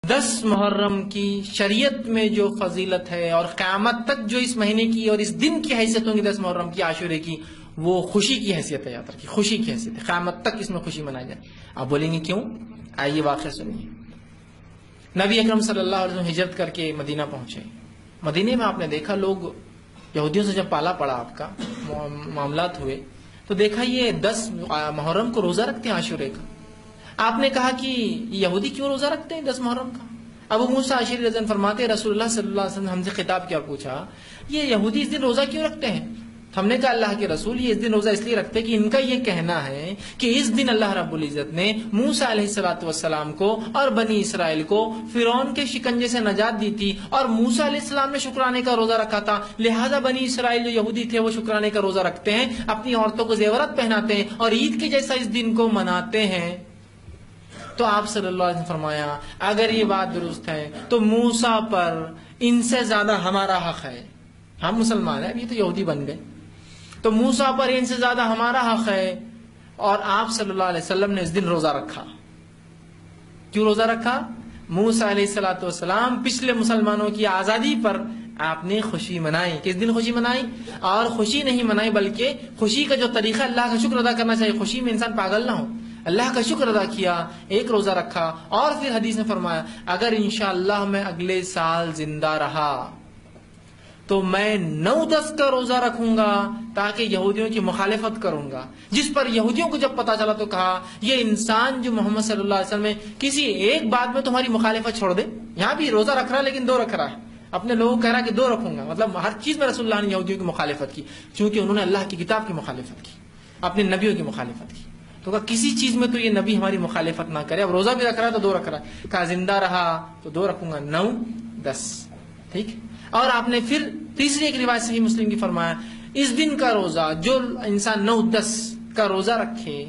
10 محرم کی شریعت میں جو فضیلت ہے اور قیامت تک جو اس مہینے کی اور اس دن کی حیثیت ہوگی 10 محرم کی عاشورے کی، وہ خوشی کی حیثیت ہے، یاد رکھیے خوشی کی حیثیت ہے، قیامت تک اس میں خوشی منائی جائے۔ آپ بولیں گے کیوں؟ آئیے واقعہ سنیے۔ نبی اکرم صلی اللہ علیہ وسلم ہجرت کر کے مدینہ پہنچے۔ مدینے میں آپ نے دیکھا لوگ یہودیوں سے جب پالا پڑا آپ کا معاملات ہوئے تو دیکھا یہ 10 محرم کو روزہ رکھتے ہیں عاشورے کا۔ آپ نے کہا کہ یہودی کیوں روزہ رکھتے ہیں 10 محرم کا؟ ابو موسیٰ اشعری رضی اللہ عنہ فرماتے رسول اللہ صلی اللہ علیہ وسلم نے ہم سے خطاب کیا اور پوچھا یہ یہودی اس دن روزہ کیوں رکھتے ہیں؟ ہم نے کہا اللہ کے رسول یہ اس دن روزہ اس لیے رکھتے ہیں کہ ان کا یہ کہنا ہے کہ اس دن اللہ رب العزت نے موسیٰ علیہ السلام کو اور بنی اسرائیل کو فرعون کے شکنجے سے نجات دی تھی، اور موسیٰ علیہ السلام نے شکرانے کا روزہ رکھا تھا، لہذا بنی اسرائیل جو یہودی تھے وہ شکرانے کا روزہ رکھتے ہیں، اپنی عورتوں کو زیورات پہناتے ہیں اور عید کے جیسا اس دن کو مناتے ہیں۔ تو آپ صلی اللہ علیہ وسلم فرمایا اگر یہ بات درست ہے تو موسیٰ پر ان سے زیادہ ہمارا حق ہے۔ ہم مسلمان ہیں، اب یہ تو یہودی بن گئے، تو موسیٰ پر ان سے زیادہ ہمارا حق ہے، اور آپ صلی اللہ علیہ وسلم نے اس دن روزہ رکھا۔ کیوں روزہ رکھا؟ موسیٰ علیہ السلام پچھلے مسلمانوں کی آزادی پر آپ نے خوشی منائی۔ کس دن خوشی منائی؟ اور خوشی نہیں منائی بلکہ خوشی کا جو طریقہ اللہ کا شکر ادا کرنا چاہیے، خوشی میں انسان پاگل نہ ہو، اللہ کا شکر ادا کیا، ایک روزہ رکھا، اور پھر حدیث میں فرمایا اگر انشاءاللہ میں اگلے سال زندہ رہا تو میں 9-10 کا روزہ رکھوں گا تاکہ یہودیوں کی مخالفت کروں گا۔ جس پر یہودیوں کو جب پتا چلا تو کہا یہ انسان جو محمد صلی اللہ علیہ وسلم میں کسی ایک بات میں تمہاری مخالفت چھوڑ دے، یہاں بھی روزہ رکھ رہا ہے لیکن 2 رکھ رہا ہے، اپنے لوگوں کو کہہ رہا ہے کہ 2 رکھوں گا، مطلب ہر چیز میں رسول اللہ نے یہودیوں کی مخالفت کی، چونکہ انہوں نے اللہ کی کتاب کی مخالفت کی، اپنے نبیوں کی مخالفت کی۔ تو کہا کسی چیز میں تو یہ نبی ہماری مخالفت نہ کرے، اب روزہ بھی رکھ رہا ہے تو 2 رکھ رہا ہے، کہا زندہ رہا تو 2 رکھوں گا، 9-10، ٹھیک۔ اور آپ نے پھر تیسری ایک روایت صحیح مسلم کی فرمایا اس دن کا روزہ جو انسان 9-10 کا روزہ رکھے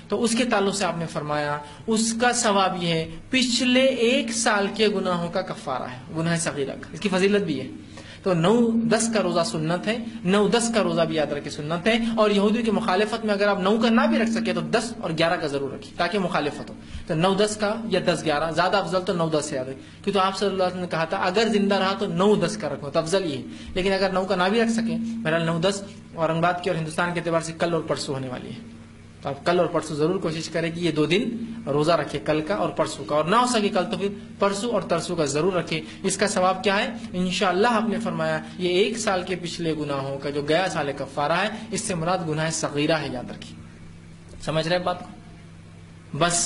تو اس کے تعلق سے آپ نے فرمایا اس کا ثواب یہ ہے پچھلے 1 سال کے گناہوں کا کفارہ ہے، گناہ صغیرہ کا، اس کی فضیلت بھی ہے۔ تو 9-10 کا روزہ سنت ہے، 9-10 کا روزہ بھی یاد رکھے سنت ہے، اور یہودیوں کی مخالفت میں اگر آپ 9 کا نہ بھی رکھ سکے تو 10 اور 11 کا ضرور رکھیے تاکہ مخالفت ہو۔ تو 9-10 کا یا 10-11 زیادہ افضل تو 9-10 سے یاد رکھے، کیونکہ تو آپ صلی اللہ علیہ وسلم نے کہا تھا اگر زندہ رہا تو 9-10 کا رکھو، تو افضل یہ ہے، لیکن اگر 9 کا نہ بھی رکھ سکیں، بہرحال 9-10 اورنگ آباد کے اور ہندوستان کے اعتبار سے کل اور پرسوں ہونے والی ہے، تو آپ کل اور پرسوں ضرور کوشش کریں کہ یہ 2 دن روزہ رکھے، کل کا اور پرسوں کا، اور نہ ہو سکے کل تو پھر پرسوں اور ترسوں کا ضرور رکھے۔ اس کا ثواب کیا ہے؟ انشاءاللہ آپ نے فرمایا یہ 1 سال کے پچھلے گناہوں کا جو گیا سال کفارہ ہے، اس سے مراد گناہ صغیرہ ہے، یاد رکھیے۔ سمجھ رہے بات کو؟ بس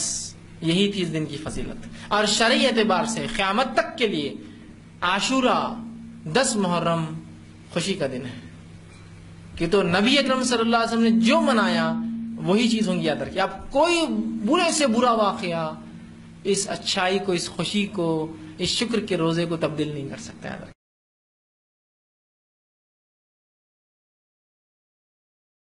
یہی تھی اس دن کی فضیلت، اور شرعی اعتبار سے قیامت تک کے لیے عاشورہ 10 محرم خوشی کا دن ہے، کہ تو نبی اکرم صلی اللہ علیہ وسلم نے جو منایا وہی چیز ہوں گی، یاد رکھیے۔ اب کوئی برے سے برا واقعہ اس اچھائی کو، اس خوشی کو، اس شکر کے روزے کو تبدیل نہیں کر سکتا، یاد رکھیے۔